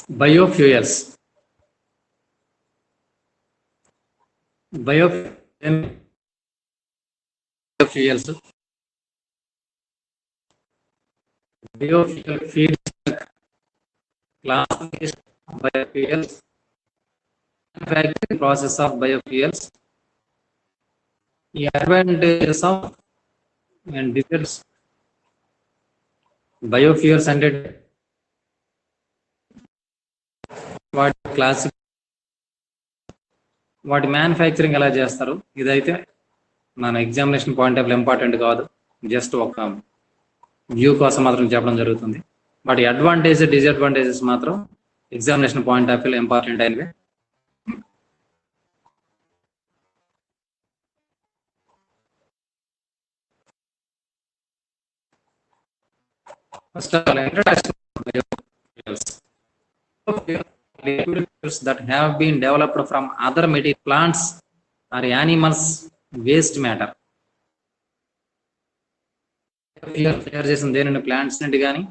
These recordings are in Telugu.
Biofuels. Biofuels biofuel feedstock, classification of biofuels, manufacturing process of biofuels, the advantages of and diseases. Biofuels అంటే వాటి క్లాస్ వాటి మ్యానుఫ్యాక్చరింగ్ ఎలా చేస్తారు, ఇదైతే మన ఎగ్జామినేషన్ పాయింట్ ఆఫ్ ఇంపార్టెంట్ కాదు, జస్ట్ ఒక వ్యూ కోసం మాత్రం చెప్పడం జరుగుతుంది. వాటి అడ్వాంటేజ్ డిసడ్వాంటేజెస్ మాత్రం examination point of view important అయినవి. First of all introduction liquids that have been developed from other material plants or animals waste matter. తయారు చేసిన దేనిని ప్లాంట్స్ నుండి కానీ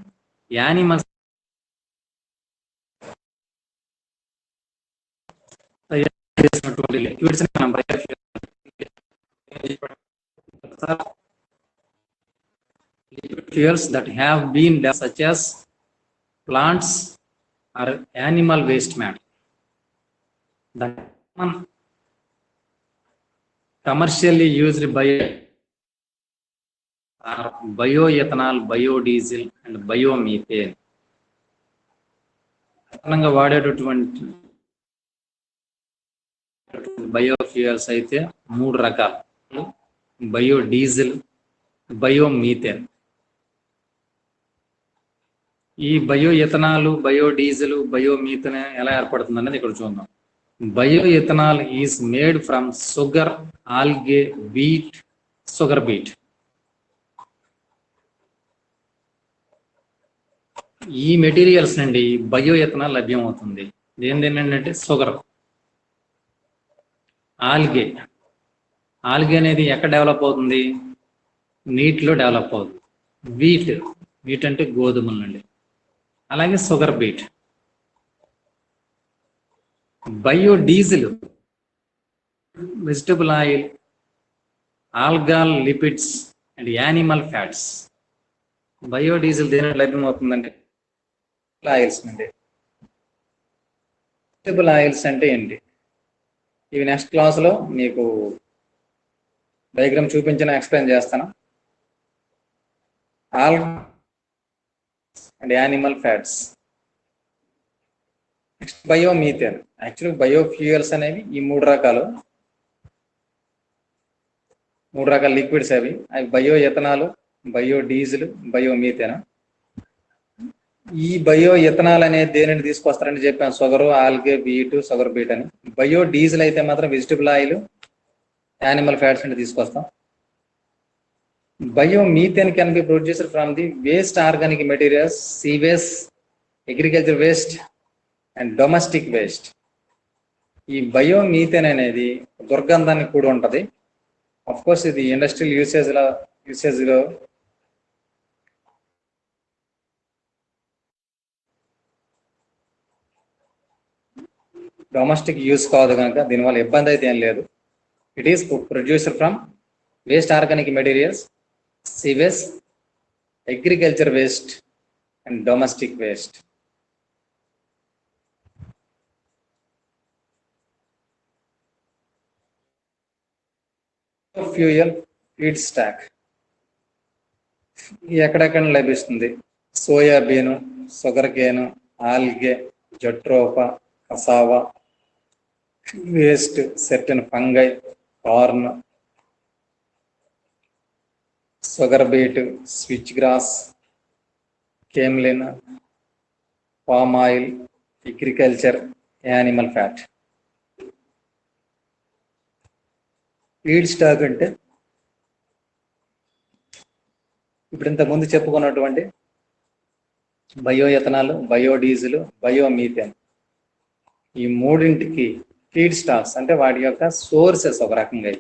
యానిమల్స్ తయారు చేసినటువంటి లిక్విడ్స్ మనం fuels that have been developed such as plants or animal waste matter. The commercially used are bioethanol, biodiesel and biomethane. అదనంగా వాడేటటువంటి బయోఫ్యూయల్స్ అయితే 3 రకాలు: బయోడీజిల్, బయోమీథేన్. ఈ బయో ఎథనాల్, బయోడీజిల్, బయోమీథేన్ ఎలా ఏర్పడుతుంది అనేది ఇక్కడ చూద్దాం. Bio ethanol is made from sugar, algae, wheat, sugar beat. ఈ మెటీరియల్స్ నుండి బయో ఎథనాల్ లభ్యం అవుతుంది. ఏంటంటే షుగర్, ఆల్గే. ఆల్గే అనేది ఎక్కడ డెవలప్ అవుతుంది? నీటిలో డెవలప్ అవుతుంది. వీట్ అంటే గోధుమల నుండి. అలాగే sugar beet. Biodiesel vegetable oil, algal lipids and animal fats. Biodiesel దేని లభ్యం అవుతుందంటే ఆయిల్స్ నుండి. వెజిటబుల్ ఆయిల్స్ అంటే ఏంటి? ఇవి నెక్స్ట్ క్లాస్లో మీకు డయాగ్రామ్ చూపించిన ఎక్స్ప్లెయిన్ చేస్తాను. And animal fats. Next biomethane. యాక్చువల్గా బయోఫ్యూయల్స్ అనేవి ఈ 3 రకాలు లిక్విడ్స్. అవి బయో ఎథనాల్, బయోడీజిల్, బయోమీథేన్. ఈ బయో ఎథనాల్ అనేది దేనిని తీసుకొస్తారని చెప్పాను, sugar, algae, wheat, sugar beat అని. బయోడీజిల్ అయితే మాత్రం వెజిటబుల్ ఆయిల్, యానిమల్ ఫ్యాట్స్ అంటే తీసుకొస్తాం. Biomethane can be produced from the waste organic materials, sewage, agriculture waste and domestic waste. ఈ బయోమీథేన్ అనేది దుర్గంధానికి కూడా ఉంటుంది. అఫ్ కోర్స్ ఇది ఇండస్ట్రియల్ యూసేజ్లో డొమెస్టిక్ యూస్ కాదు కనుక దీనివల్ల ఇబ్బంది అయితే ఏం లేదు. It is produced from waste organic materials, sewage, agriculture waste and domestic waste. Fuel feedstock ఎక్కడెక్కడ లభిస్తుంది? Soybean, sugar cane, algae, jatropha, cassava, waste, certain fungi, corn, sugar beet, switchgrass, camelina, palm oil, agriculture, animal fat. Feedstock అంటే ఇప్పుడు ఇంతకుముందు చెప్పుకున్నటువంటి బయో ఎథనాల్, బయోడీజిల్, బయోమీథేన్, ఈ 3ంటికి ఫీడ్ స్టాక్స్ అంటే వాటి యొక్క సోర్సెస్ ఒక రకంగా.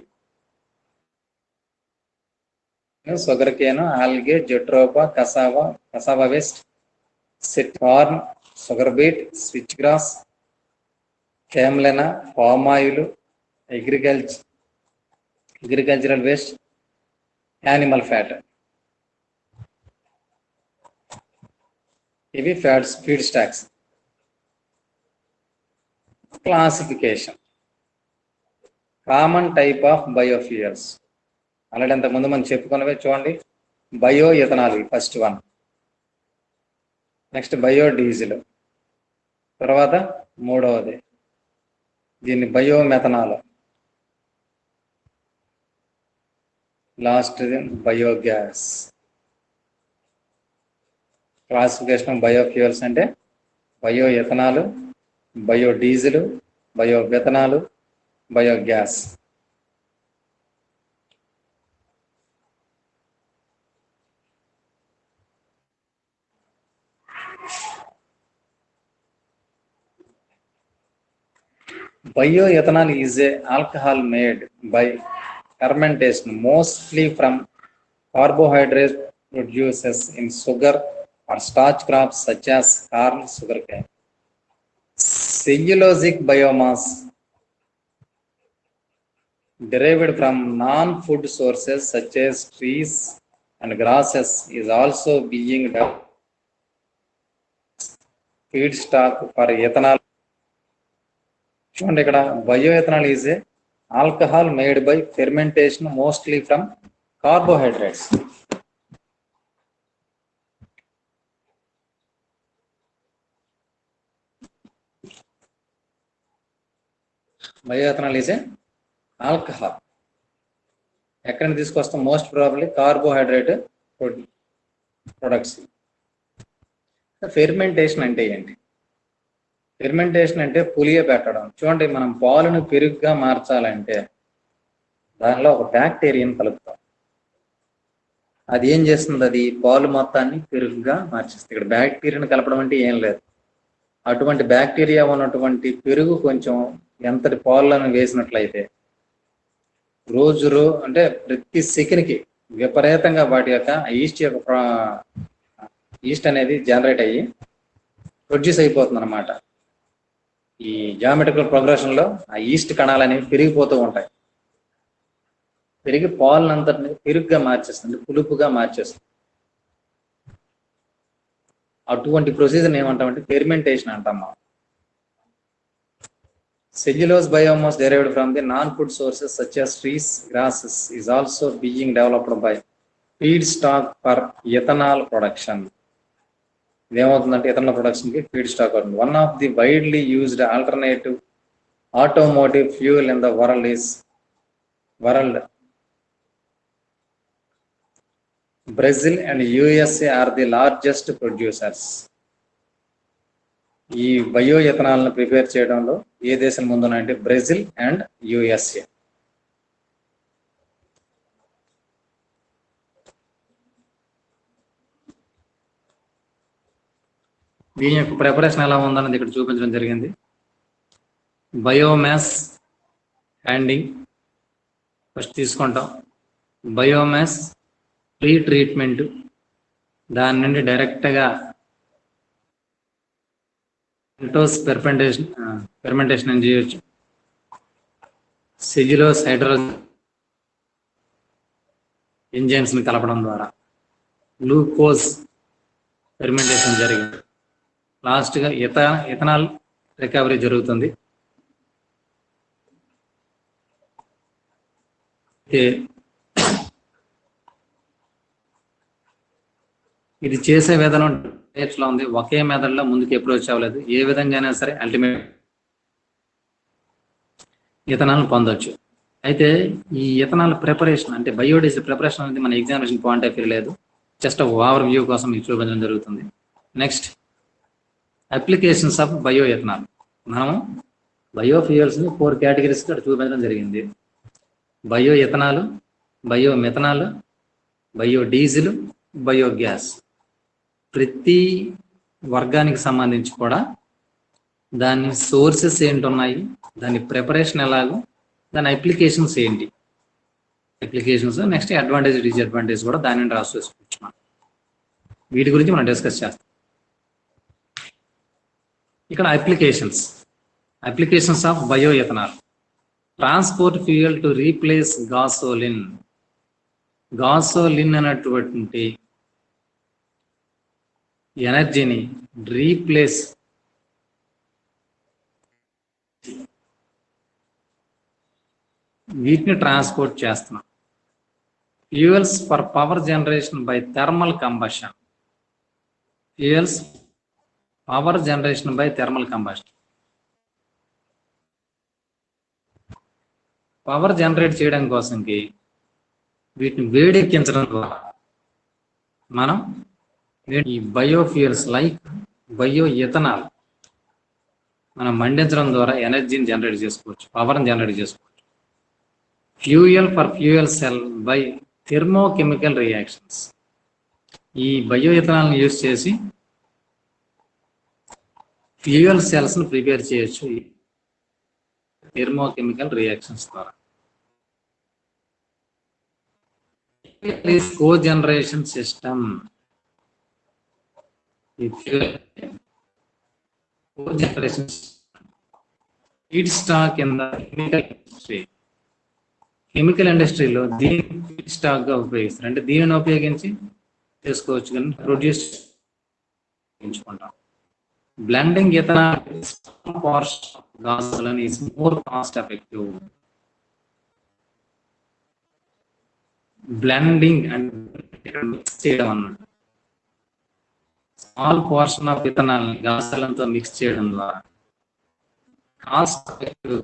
Sugar cane, algae, jatropha, cassava waste, corn, sugar beet, switchgrass, camelina, palm oil, agricultural waste, animal fat. ఇవి feedstocks. Classification. Common type of biofuels already అంతకుముందు మనం చెప్పుకున్నవే చూడండి. Bio ethanol first one, next bio diesel, తర్వాత మూడవది దీన్ని bio methanol, last biogas. Classification biofuels అంటే bio ethanol, bio diesel, bio methanol, biogas. Bioethanol is a alcohol made by fermentation, mostly from carbohydrates produced in sugar or starch crops such as corn, sugarcane. Cellulosic biomass derived from non-food sources such as trees and grasses is also being developed feedstock for ethanol. చూడండి ఇక్కడ bioethanol is a alcohol made by fermentation mostly from carbohydrates. Bioethanol is a alcohol ఎక్కడ నుంచి తీసుకొస్తాం? Most probably carbohydrate products. Fermentation అంటే ఏంటి? ఫెర్మెంటేషన్ అంటే పులియ పెట్టడం. చూడండి, మనం పాలను పెరుగుగా మార్చాలంటే దానిలో ఒక బ్యాక్టీరియాని కలుపుతాం. అది ఏం చేస్తుంది? అది పాలు మొత్తాన్ని పెరుగుగా మార్చేస్తుంది. ఇక్కడ బ్యాక్టీరియాని కలపడం అంటే ఏం లేదు. అటువంటి బ్యాక్టీరియా ఉన్నటువంటి పెరుగు కొంచెం ఎంతటి పాలను వేసినట్లయితే అంటే ప్రతి సెకండ్కి విపరీతంగా వాటి యొక్క ఈస్ట్ అనేది జనరేట్ అయ్యి ప్రొడ్యూస్ అయిపోతుంది అన్నమాట. ఈ జామెట్రికల్ ప్రోగ్రెషన్ లో ఆ ఈస్ట్ కణాలు అనేవి పెరిగిపోతూ ఉంటాయి. పెరిగి పాలనంతటిని పెరుగుగా మార్చేస్తుంది, పులుపుగా మార్చేస్తుంది. అటువంటి ప్రొసీజర్ ఏమంటామంటే ఫెర్మెంటేషన్ అంటాం మనం. Cellulose biomass derived from the non-food sources such as trees, grasses is also being developed by feedstock for ethanol production. ఏమవుతుందంటే ఎథనాల్ ప్రొడక్షన్ కి ఫీడ్ స్టాక్ అవుతుంది. One of the widely used alternative automotive fuel in the world Brazil and USA are the largest producers. ఈ బయో ఎథనాల్ ను ప్రిపేర్ చేయడంలో ఏ దేశం ముందున్నాయంటే బ్రెజిల్ అండ్ యుఎస్ఏ. దీని యొక్క ప్రిపరేషన్ ఎలా ఉందన్నది ఇక్కడ చూపించడం జరిగింది. బయోమాస్ హ్యాండింగ్ ఫస్ట్ తీసుకుంటాం. బయోమాస్ ప్రీ ట్రీట్మెంట్, దాని నుండి డైరెక్ట్గా ఫెర్మెంటేషన్ అని చేయొచ్చు. సెల్యులోజ్ హైడ్రోజ్ ఎంజైమ్స్ ని కలపడం ద్వారా గ్లూకోజ్ ఫెర్మెంటేషన్ జరిగింది. లాస్ట్గా ఎథనాల్ రికవరీ జరుగుతుంది. ఇది చేసే విధానం టైప్స్ లో ఉంది. ఒకే మెథడ్ లో ముందుకు అప్రోచ్ అవ్వలేదు. ఏ విధంగా అయినా సరే అల్టిమేట్ ఇథనాల్ పొందొచ్చు. అయితే ఈ ఇథనాల్ ప్రిపరేషన్ అంటే బయోడీజిల్ ప్రిపరేషన్ అనేది మన ఎగ్జామినేషన్ పాయింట్ ఆఫ్ వ్యూ లేదు, జస్ట్ ఓవర్ వ్యూ కోసం మీకు చూపించడం జరుగుతుంది. Next applications of bio ethanol. మనం బయోఫ్యూయల్స్ ని 4 కేటగిరీస్ ఇక్కడ చూపించడం జరిగింది. Bio ethanol, bio methanol, bio diesel, biogas. ప్రతి వర్గానికి సంబంధించి కూడా దాని సోర్సెస్ ఏంటి ఉన్నాయి, దాని ప్రిపరేషన్ ఎలాగో, దాని అప్లికేషన్స్ ఏంటి, అప్లికేషన్స్ నెక్స్ట్ అడ్వాంటేజ్ డిసడ్వాంటేజ్ కూడా దాని రాసి వేసుకుంటున్నాం. వీటి గురించి మనం డిస్కస్ చేస్తాం. ఇక్కడ applications of bio ethanol. Transport fuel to replace gasoline అనేటువంటి ఎనర్జీని రీప్లేస్ వీటిని ట్రాన్స్పోర్ట్ చేస్తున్నాం. Fuels for power generation by thermal combustion. Power generate చేయడం కోసంకి వీటిని వేడెక్కించడం ద్వారా మనం ఈ బయోఫ్యూయల్స్ లైక్ బయో ఎథనాల్ మనం మండించడం ద్వారా ఎనర్జీని జనరేట్ చేసుకోవచ్చు, పవర్ని జనరేట్ చేసుకోవచ్చు. Fuel for fuel cell by thermochemical reactions. ఈ బయో ఎథనాల్ని యూజ్ చేసి ఫ్యూయల్ సెల్స్ని ప్రిపేర్ చేయొచ్చు థెర్మోకెమికల్ రియాక్షన్స్ ద్వారా. Cogeneration system. Feedstock in the chemical ఇండస్ట్రీలో దీన్ని ఫీడ్ స్టాక్ గా ఉపయోగిస్తారు. అంటే దీనిని ఉపయోగించి చేసుకోవచ్చు కానీ ప్రొడ్యూస్ ఎంచుకుంటాం. Blending ethanol gasoline is more cost effective. Blending అంటే మిక్స్ చేయడం అన్నమాట. Small portion of ethanol gasoline తో మిక్స్ చేయడం ద్వారా cost effective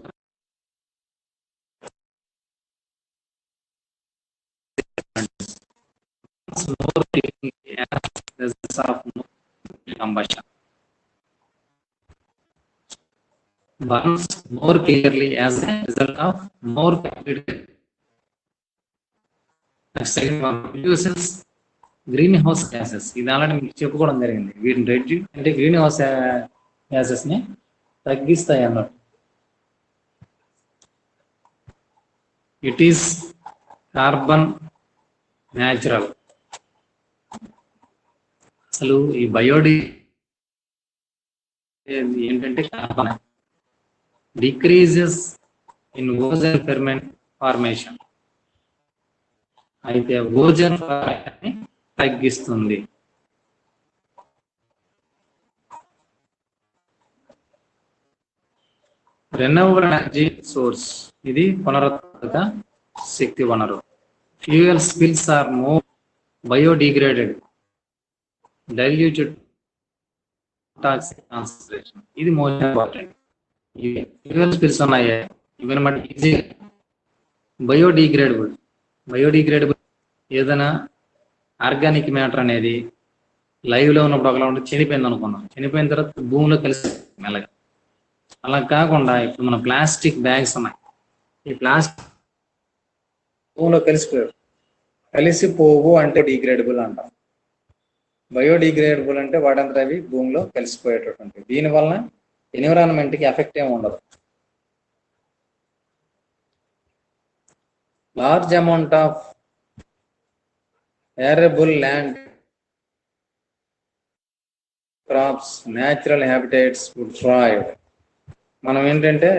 combustion. Burns more clearly as a result of more produces greenhouse gases. ఇది అలాంటి మీకు చెప్పుకోవడం జరిగింది. వీటిని రెడ్యూస్ అంటే గ్రీన్ హౌస్ గ్యాసెస్ ని తగ్గిస్తాయి అన్నట్టు. It is carbon natural. అసలు ఈ బయోడి ఏంటంటే carbon decreases in ozone formation. అయితే ఓజోన్ ఫార్మేషన్ తగ్గిస్తుంది. Renewable energy source. ఇది పునరుత్పాదక శక్తి వనరు. Fuel spills are more biodegraded diluted toxic concentration. ఇది మోస్ట్ ఇంపార్టెంట్. ఫ్యూయల్ స్పిల్స్ ఉన్నాయి ఇవన్నీ మనకి ఈజీ బయోడిగ్రేడబుల్ ఏదైనా ఆర్గానిక్ మ్యాటర్ అనేది లైవ్ లో ఉన్నప్పుడు ఒకలా ఉంటే చనిపోయింది అనుకున్నాం. చనిపోయిన తర్వాత భూమిలో కలిసి మెల్లగా. అలా కాకుండా ఇప్పుడు మన ప్లాస్టిక్ బ్యాగ్స్ ఉన్నాయి. ఈ ప్లాస్టిక్ భూమిలో కలిసిపోవు అంటే డిగ్రేడబుల్ అంటాం. బయోడిగ్రేడబుల్ అంటే వాటంతా అవి భూమిలో కలిసిపోయేటటువంటి. దీనివల్ల ఎన్విరాన్మెంట్ కి ఎఫెక్ట్ ఏమి ఉండదు. Large amount of arable land, crops, natural habitats would thrive. మనం ఏంటంటే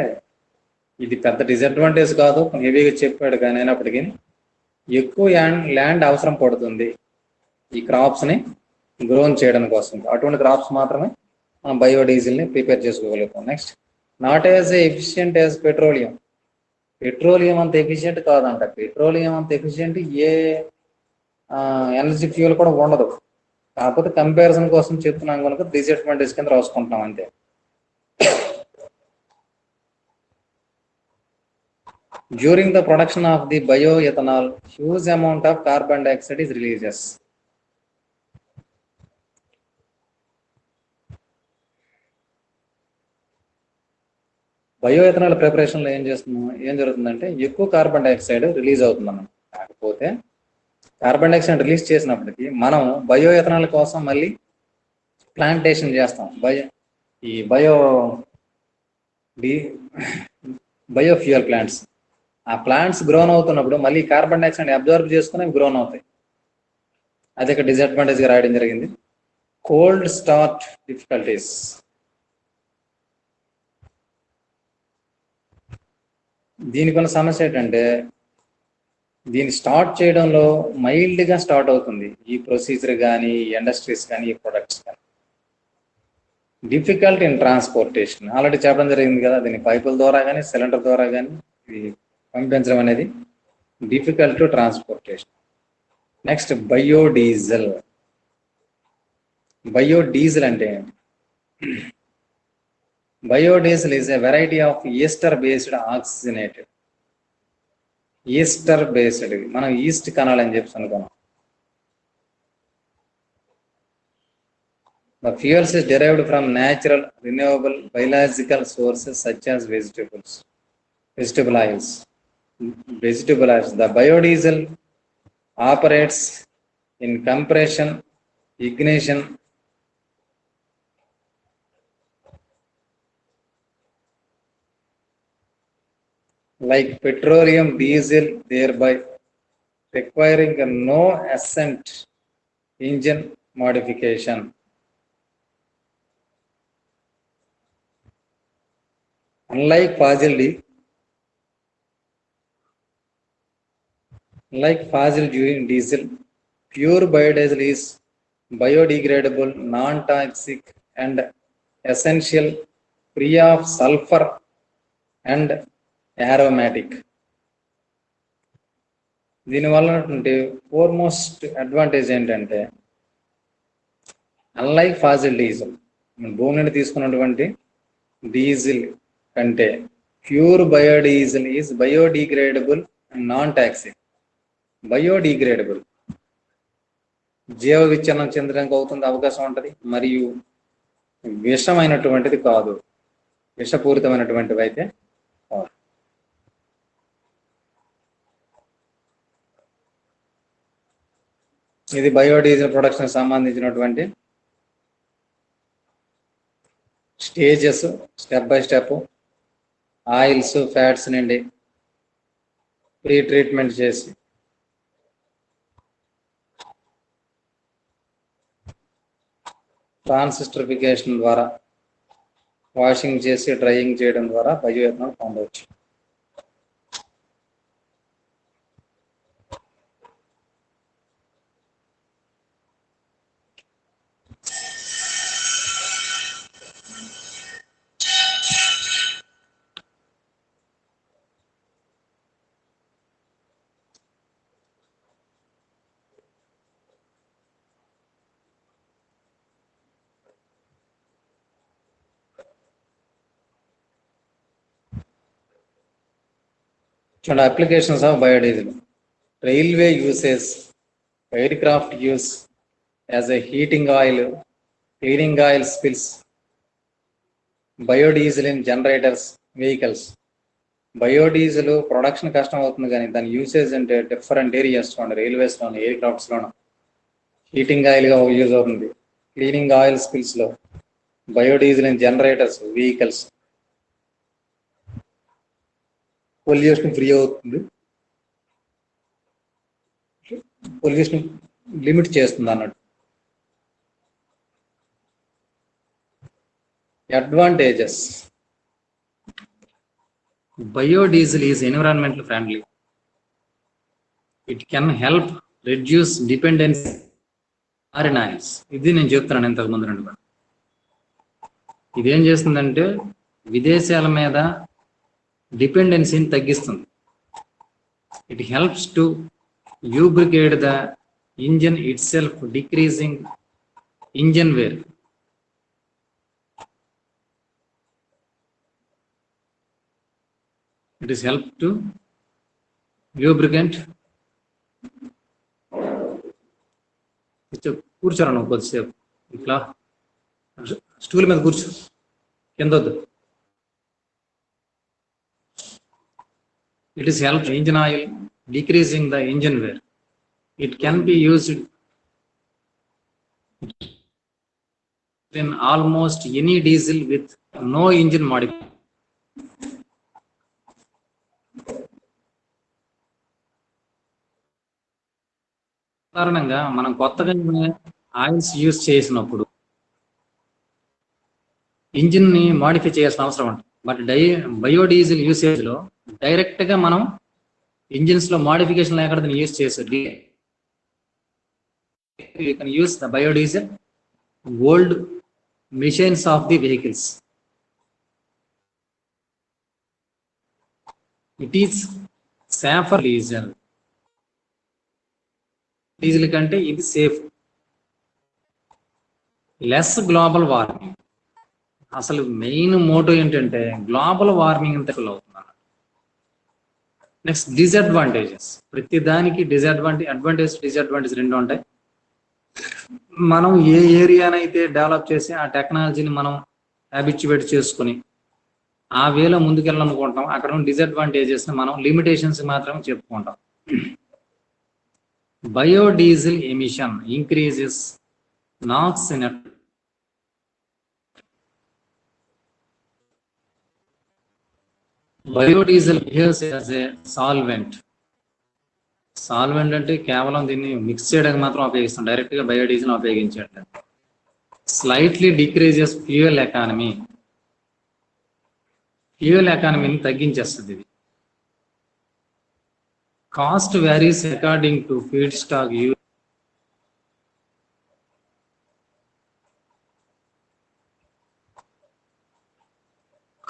ఇది పెద్ద డిసడ్వాంటేజ్ కాదు, హెవీగా చెప్పాడు కానీ అయినప్పటికీ ఎక్కువ ల్యాండ్ అవసరం పడుతుంది ఈ క్రాప్స్ ని గ్రోన్ చేయడం కోసం. అటువంటి క్రాప్స్ మాత్రమే మనం బయోడీజిల్ ని ప్రిపేర్ చేసుకోగలుగుతాం. Next, not as efficient as petroleum. Petroleum అంత ఎఫిషియంట్ కాదంట. పెట్రోలియం అంత ఎఫిషియంట్ ఏ ఎనర్జీ ఫ్యూయల్ కూడా ఉండదు. కాకపోతే కంపారిజన్ కోసం చెప్తున్నాం కనుక డిసడ్వాంటేజ్ కింద రాసుకుంటున్నాం అంతే. During the production of the bioethanol huge amount of carbon dioxide is releases. Bioethanol preparation లో ఏం జరుగుతుందంటే ఎక్కువ కార్బన్ డైఆక్సైడ్ రిలీజ్ అవుతుందన్నమాట. కాకపోతే కార్బన్ డైఆక్సైడ్ రిలీజ్ చేసినప్పటికీ మనం బయో ఎథనాల్ కోసం మళ్ళీ ప్లాంటేషన్ చేస్తాం. Biofuel plants. ఆ ప్లాంట్స్ గ్రోన్ అవుతున్నప్పుడు మళ్ళీ కార్బన్ డైఆక్సైడ్ అబ్జర్వ్ చేసుకుని గ్రోన్ అవుతాయి. అది ఇక్కడ డిసడ్వాంటేజ్ గా రాయడం జరిగింది. Cold start difficulties. దీనికి ఉన్న సమస్య ఏంటంటే దీన్ని స్టార్ట్ చేయడంలో మైల్డ్గా స్టార్ట్ అవుతుంది, ఈ ప్రొసీజర్ కానీ ఇండస్ట్రీస్ కానీ ఈ ప్రొడక్ట్స్ కానీ. డిఫికల్ట్ ఇన్ ట్రాన్స్పోర్టేషన్ ఆల్రెడీ చెప్పడం జరిగింది కదా, దీన్ని పైపుల ద్వారా కానీ సిలిండర్ ద్వారా కానీ ఇది పంపించడం అనేది difficult to transportation. Next biodiesel. Biodiesel అంటే ఏంటి? Biodiesel is a variety of Easter based oxygenated. Easter based, మనం ఈస్ట్ కనాలని చెప్పి అనుకున్నాం. The fuels is derived from natural, renewable, biological sources such as vegetable oils. The biodiesel operates in compression, ignition, like petroleum diesel, thereby requiring no ascent engine modification. Unlike fossil diesel, pure biodiesel is biodegradable, non-toxic, and essential, free of sulfur and aromatic. దీనివల్ల ఫోర్మోస్ట్ అడ్వాంటేజ్ ఏంటంటే, అన్లైక్ ఫాజిల్ డీజిల్, భూమి నుండి తీసుకున్నటువంటి డీజిల్ కంటే pure biodiesel is biodegradable and non toxic. Biodegradable, జీవ విచ్ఛిన్నం చెందడానికి అవుతుంది అవకాశం ఉంటుంది, మరియు విషమైనటువంటిది కాదు, విషపూరితమైనటువంటివి అయితే కాదు. ఇది బయోడీజిల్ ప్రొడక్షన్ సంబంధించినటువంటి stages, step by step. Oils, fats నుండి ప్రీ ట్రీట్మెంట్ చేసి ట్రాన్సిస్టరిఫికేషన్ ద్వారా వాషింగ్ చేసి డ్రైయింగ్ చేయడం ద్వారా బయో ఎథనాల్ పొందవచ్చు. And applications of biodiesel: railway uses, aircraft use as a heating oil, cleaning oil spills, biodiesel in generators, vehicles. Biodiesel production కష్టం అవుతుంది, కానీ దాని యూసేజ్ అంటే డిఫరెంట్ ఏరియాస్ లోను, రైల్వేస్లోను, ఎయిర్ క్రాఫ్ట్స్లోను హీటింగ్ ఆయిల్గా యూజ్ అవుతుంది. క్లీనింగ్ ఆయిల్ స్పిల్స్లో, biodiesel in generators, vehicles. Pollution free అవుతుంది, పొల్యూషన్ లిమిట్ చేస్తుంది అన్నట్టు. Advantages: biodiesel is environmental friendly. It can help reduce dependence on foreign oils. ఇది నేను చెప్తున్నాను ఇంతకు ముందు నుండి. ఇదేం చేస్తుందంటే విదేశాల మీద డిపెండెన్సీని తగ్గిస్తుంది. It helps to lubricate the engine itself, decreasing engine wear. It is help to lubricant. కూర్చోరా నువ్వు కొద్దిసేపు, ఇట్లా స్టూల్ మీద కూర్చో, కింద వద్దు. It is help engine oil, decreasing the engine wear. It can be used in almost any diesel with no engine modification. సాధారణంగా మనం కొత్తగా ఆయిల్స్ యూజ్ చేసినప్పుడు ఇంజిన్ ని మాడిఫై చేయాల్సిన అవసరం ఉంటుంది. బట్ బయోడీజిల్ యూసేజ్ లో డైరెక్ట్ గా మనం ఇంజిన్స్ లో మోడిఫికేషన్ లేకుండా దీన్ని యూజ్ చేసాడు. You can use the biodiesel old machines of the vehicles. It is safer diesel. Diesel కంటే ఇది సేఫ్. Less global warming. అసలు మెయిన్ మోటో ఏంటంటే గ్లోబల్ వార్మింగ్ అంత అవుతుంది. Next disadvantages. ప్రతి దానికి అడ్వాంటేజ్ డిసడ్వాంటేజ్ రెండు ఉంటాయి. మనం ఏ ఏరియానైతే డెవలప్ చేసి ఆ టెక్నాలజీని మనం హ్యాబిచ్యువేట్ చేసుకుని ఆ వేలో ముందుకెళ్ళాలనుకుంటాం, అక్కడ ఉన్న డిసడ్వాంటేజెస్ మనం లిమిటేషన్స్ మాత్రమే చెప్పుకుంటాం. Biodiesel emission increases NOx in biodiesel behaves as a solvent. Solvent అంటే కేవలం దీన్ని మిక్స్ చేయడానికి మాత్రం ఉపయోగిస్తాం, డైరెక్ట్ గా బయోడీజిల్ ఉపయోగించట్లేదు. Slightly decreases fuel economy. Fuel ఎకానమీని తగ్గించేస్తుంది ఇది. Cost varies according to feedstock use.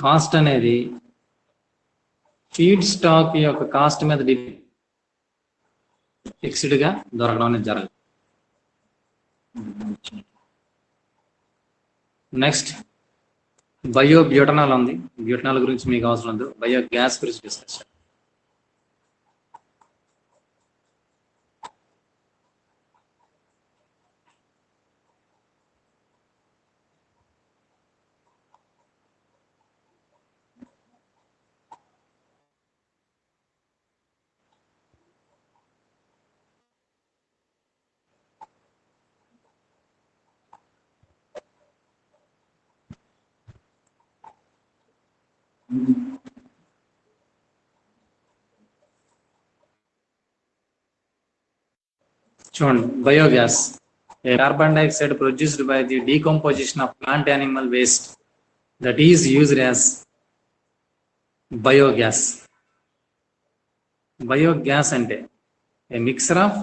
Cost అనేది ఫీడ్ స్టాక్ యొక్క కాస్ట్ మీద ఫిక్స్డ్ గా దొరకడం అనేది జరగదు. నెక్స్ట్ బయో బ్యూటనాల్ ఉంది. బ్యూటనాల్ గురించి మీకు అవసరం లేదు. బయో గ్యాస్ గురించి డిస్కస్ చేద్దాం. చూడండి, biogas carbon dioxide produced by the decomposition of plant animal waste that is used as biogas. Biogas అంటే a mixture of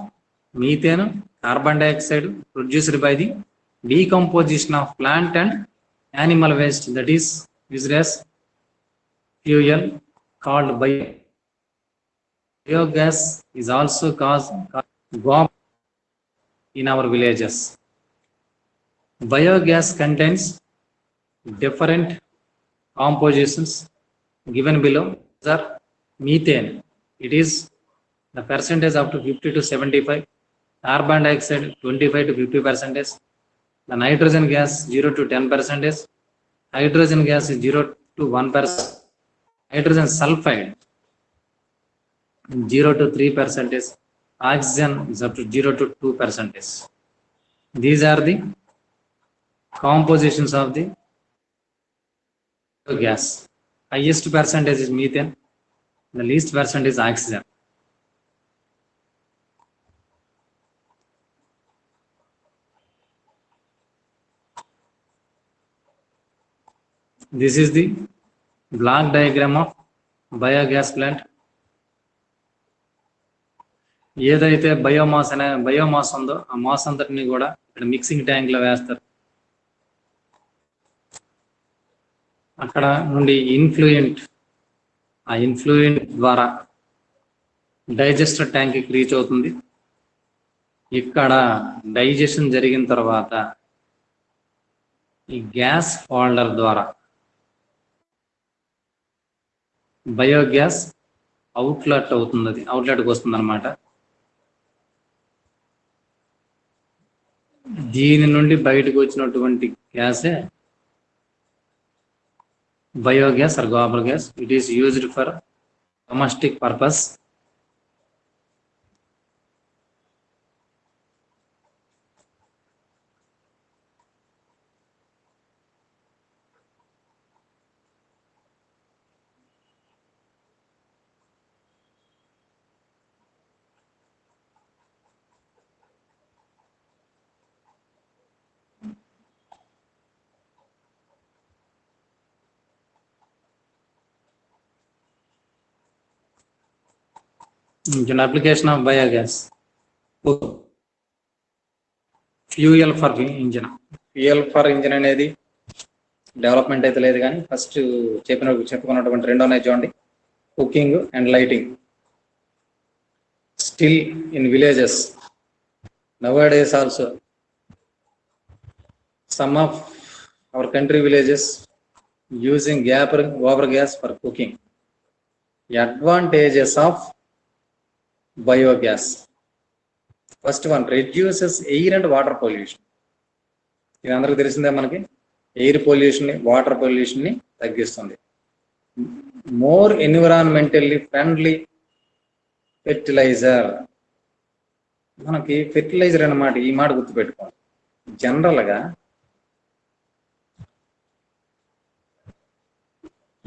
methane, carbon dioxide produced by the decomposition of plant and animal waste that is used as fuel called biogas is also called GOP in our villages. Biogas contains different compositions given below. Are methane, it is the percentage up to 50 to 75, carbon dioxide 25 to 50%, the nitrogen gas 0 to 10%, hydrogen gas is 0 to 1%, hydrogen sulfide 0 to 3%, oxygen is up to 0 to 2%. These are the compositions of the gas. Highest percentage is methane, the least percent is oxygen. This is the block diagram of biogas plant. ఏదైతే బయోమాస్ ఉందో ఆ మాస్ అంతటిని కూడా ఇక్కడ మిక్సింగ్ ట్యాంక్ లో వేస్తారు. అక్కడ నుండి ఆ ఇన్ఫ్లూయెంట్ ద్వారా డైజెస్టర్ ట్యాంక్ కి రీచ్ అవుతుంది. ఇక్కడ డైజెషన్ జరిగిన తర్వాత ఈ గ్యాస్ హోల్డర్ ద్వారా బయోగ్యాస్ అవుట్లెట్కి వస్తుంది అనమాట. దీని నుండి బయటకు వచ్చినటువంటి గ్యాసే biogas or gobar gas. It is used for domestic purpose. Application of biogas fuel for engine అనేది డెవలప్మెంట్ అయితే లేదు, కానీ ఫస్ట్ చెప్పుకున్నటువంటి రెండోనే చూడండి, cooking and lighting. Still in villages nowadays also some of our country villages using gobar gas for cooking. Advantages of biogas: first one, reduces air and water pollution. ఇది అందరికీ తెలిసిందే, మనకి ఎయిర్ పొల్యూషన్ ని, వాటర్ పొల్యూషన్ ని తగ్గిస్తుంది. More environmentally friendly fertiliser. మనకి ఫెర్టిలైజర్ అన్నమాట, ఈ మాట గుర్తుపెట్టుకోండి. జనరల్గా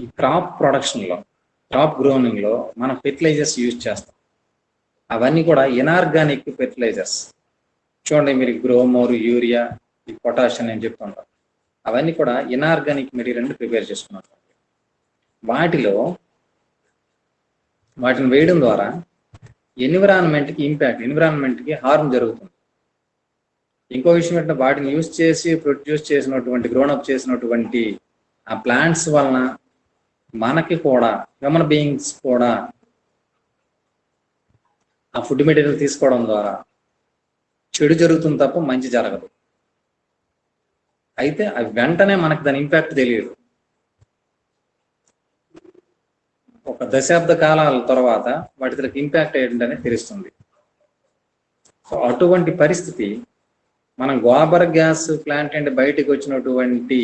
ఈ క్రాప్ ప్రొడక్షన్లో, క్రాప్ గ్రోనింగ్లో మనం ఫెర్టిలైజర్స్ యూజ్ చేస్తాం. అవన్నీ కూడా ఇనార్గానిక్ ఫెర్టిలైజర్స్. చూడండి, మీరు గ్రోమోర్, యూరియా, ఈ పొటాషియం నేను చెప్తుంటాను, అవన్నీ కూడా ఇనార్గానిక్ మెటీరియల్ ప్రిపేర్ చేసుకున్నాం. వాటిని వేయడం ద్వారా ఎన్విరాన్మెంట్కి ఇంపాక్ట్, ఎన్విరాన్మెంట్కి హార్మ్ జరుగుతుంది. ఇంకో విషయం ఏంటంటే, వాటిని యూజ్ చేసి ప్రొడ్యూస్ చేసినటువంటి, గ్రోనప్ చేసినటువంటి ఆ ప్లాంట్స్ వలన మనకి కూడా, హ్యూమన్ బీయింగ్స్ కూడా ఆ ఫుడ్ మెటీరియల్ తీసుకోవడం ద్వారా చెడు జరుగుతుంది తప్ప మంచి జరగదు. అయితే అవి వెంటనే మనకు దాని ఇంపాక్ట్ తెలియదు. ఒక దశాబ్ద కాలాల తర్వాత వాటికి ఇంపాక్ట్ ఏంటనే తెలుస్తుంది. సో అటువంటి పరిస్థితి మనం గోబర్ గ్యాస్ ప్లాంట్ అంటే బయటకు వచ్చినటువంటి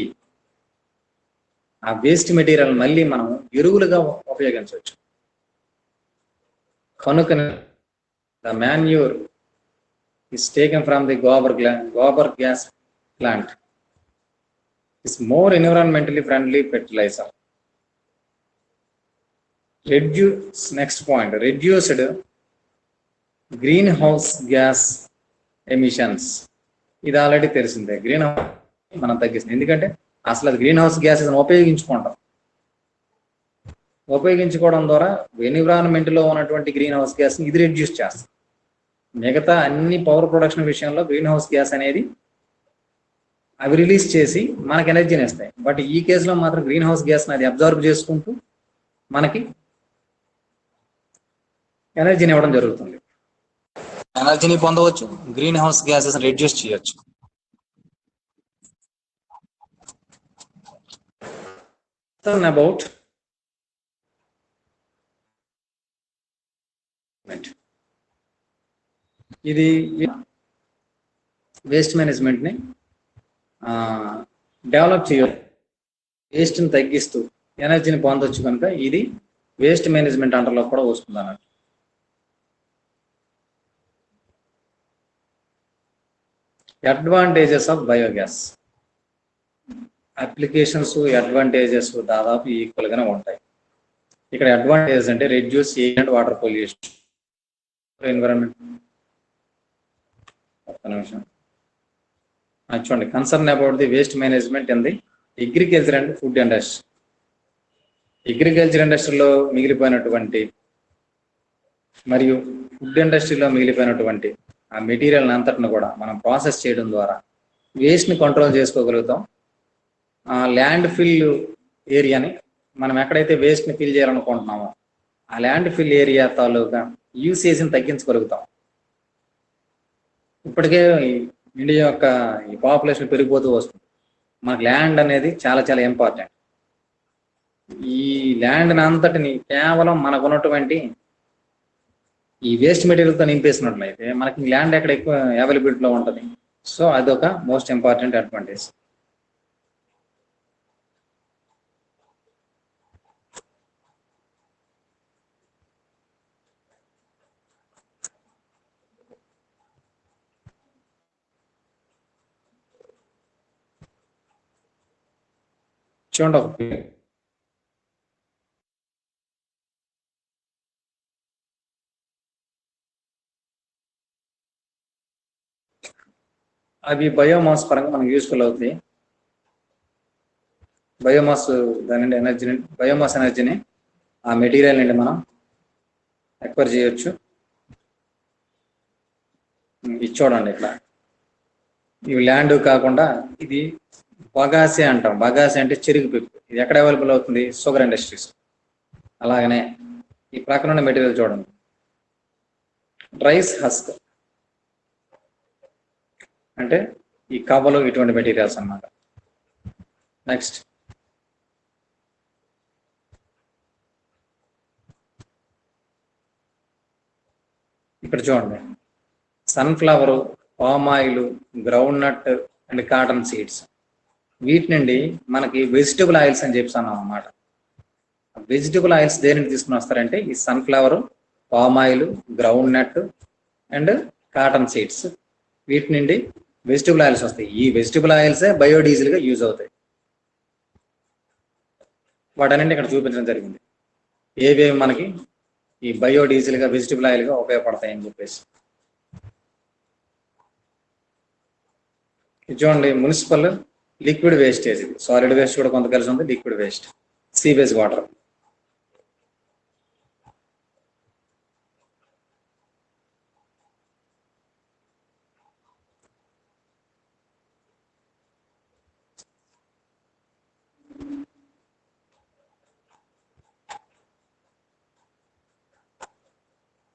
ఆ వేస్ట్ మెటీరియల్ మళ్ళీ మనం ఎరువులుగా ఉపయోగించవచ్చు. కనుక the manure is taken from the gobar gas plant is more environmentally friendly fertilizer. Next point, reduced greenhouse gas emissions. ఇది ఆల్రెడీ తెలిసిందే, గ్రీన్ హౌస్ మనం తగ్గిస్తుంది. ఎందుకంటే అసలు అది గ్రీన్ హౌస్ గ్యాసెస్ ఉపయోగించుకోవడం ద్వారా ఎన్విరాన్మెంట్ లో ఉన్నటువంటి గ్రీన్ హౌస్ గ్యాస్ ఇది రెడ్యూస్ చేస్తుంది. మిగతా అన్ని పవర్ ప్రొడక్షన్ విషయంలో గ్రీన్ హౌస్ గ్యాస్ అనేది అవి రిలీజ్ చేసి మనకి ఎనర్జీని ఇస్తాయి. బట్ ఈ కేసులో మాత్రం గ్రీన్ హౌస్ గ్యాస్ అది అబ్జర్వ్ చేసుకుంటూ మనకి ఎనర్జీని ఇవ్వడం జరుగుతుంది. ఎనర్జీని పొందవచ్చు, గ్రీన్ హౌస్ గ్యాసెస్ రెడ్యూస్ చేయొచ్చు. అబౌట్ ఇది వేస్ట్ మేనేజ్మెంట్ ని డెవలప్ చేయొచ్చు, వేస్ట్ని తగ్గిస్తూ ఎనర్జీని పొందొచ్చు. కనుక ఇది వేస్ట్ మేనేజ్మెంట్ అండర్లో కూడా వస్తుంది అన్నట్టు. Advantages of biogas. Applications, advantages దాదాపు ఈక్వల్ గానే ఉంటాయి. ఇక్కడ అడ్వాంటేజెస్ అంటే reduce air and water pollution, environment. ఒక్క నిమిషం చూడండి, concern about the waste management in the agriculture and food industry. Agriculture ఇండస్ట్రీలో మిగిలిపోయినటువంటి మరియు ఫుడ్ ఇండస్ట్రీలో మిగిలిపోయినటువంటి ఆ మెటీరియల్ అంతటిని కూడా మనం ప్రాసెస్ చేయడం ద్వారా వేస్ట్ని కంట్రోల్ చేసుకోగలుగుతాం. ల్యాండ్ ఫిల్ ఏరియాని మనం ఎక్కడైతే వేస్ట్ని ఫిల్ చేయాలనుకుంటున్నామో ఆ ల్యాండ్ ఫిల్ ఏరియా తాలూకా యూసేజ్ని తగ్గించగలుగుతాం. ఇప్పటికే ఇండియా యొక్క ఈ పాపులేషన్ పెరిగిపోతూ వస్తుంది. మనకు ల్యాండ్ అనేది చాలా చాలా ఇంపార్టెంట్. ఈ ల్యాండ్ అంతటిని కేవలం మనకు ఉన్నటువంటి ఈ వేస్ట్ మెటీరియల్తో నింపేసినట్లయితే మనకి ల్యాండ్ ఎక్కడ ఎక్కువ అవైలబిలిటీలో ఉంటుంది. సో అదొక మోస్ట్ ఇంపార్టెంట్ అడ్వాంటేజ్. చూడండి, అవి బయోమాస్ పరంగా మనకు యూస్ఫుల్ అవుతాయి. బయోమాస్ బయోమాస్ ఎనర్జీని ఆ మెటీరియల్ నుండి మనం ఎక్వైర్ చేయొచ్చు. ఇది చూడండి ఇక్కడ, ఇవి ల్యాండ్ కాకుండా ఇది బగాసి అంటాం. బగాసి అంటే చెరుకు పిప్పు. ఇది ఎక్కడ అవైలబుల్ అవుతుంది? Sugar industries. అలాగనే ఈ ప్రక్కన ఉన్న మెటీరియల్ చూడండి, రైస్ హస్క్ అంటే ఈ కవ్వలు, ఇటువంటి మెటీరియల్స్ అన్నమాట. నెక్స్ట్ ఇక్కడ చూడండి, sunflower, palm oil, ground nut and cotton seeds. వీటి నుండి మనకి వెజిటబుల్ ఆయిల్స్ అని చెప్తాను అన్నమాట. వెజిటబుల్ ఆయిల్స్ దేనికి తీసుకుని వస్తారంటే ఈ sunflower, palm oil, ground nut and cotton seeds. వీటి నుండి వెజిటబుల్ ఆయిల్స్ వస్తాయి. ఈ వెజిటబుల్ ఆయిల్సే బయోడీజిల్ గా యూజ్ అవుతాయి. వాటన్నింటి ఇక్కడ చూపించడం జరిగింది, ఏవేవి మనకి ఈ బయోడీజిల్ గా, వెజిటబుల్ ఆయిల్ గా ఉపయోగపడతాయని చెప్పేసి. ఇది చూడండి, మున్సిపల్ లిక్విడ్ వేస్టేజ్. ఇది సాలిడ్ వేస్ట్ కూడా కొంత కలిసి ఉంది, లిక్విడ్ వేస్ట్, సీవేజ్ వాటర్.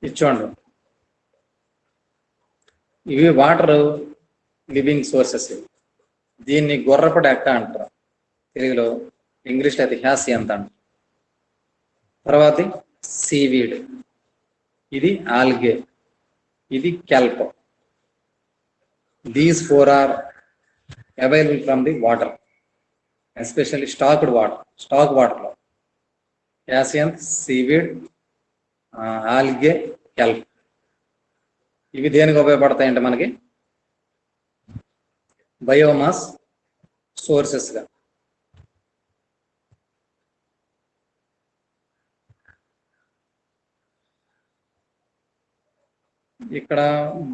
ఇది చూడండి, ఇవి వాటర్ లివింగ్ సోర్సెస్. దీన్ని గొర్రపు డెక్క అంటారు తెలుగులో, ఇంగ్లీష్లో అయితే హ్యాసి అంత అంటారు. తర్వాత సీవీడ్, ఇది ఆల్గే, ఇది kelp. These four are available from the water, especially stock వాటర్లో హ్యాసియంత్, సీవీడ్, ఆల్గే, కెల్ప్. ఇవి దేనికి ఉపయోగపడతాయంటే మనకి బయోమాస్ సోర్సెస్గా. ఇక్కడ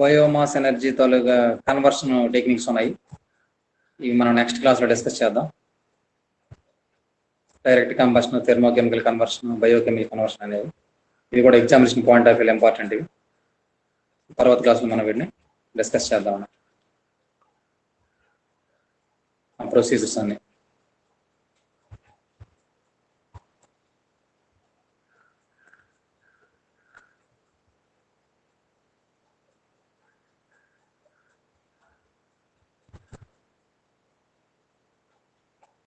బయోమాస్ ఎనర్జీ తాలూగా కన్వర్షన్ టెక్నిక్స్ ఉన్నాయి. ఇవి మనం నెక్స్ట్ క్లాస్లో డిస్కస్ చేద్దాం. Direct combustion, thermochemical conversion, biochemical conversion అనేవి. ఇది కూడా examination point of view important. ఇవి తర్వాత క్లాస్లో మనం వీటిని డిస్కస్ చేద్దాం, ప్రొసీజర్స్ అన్ని.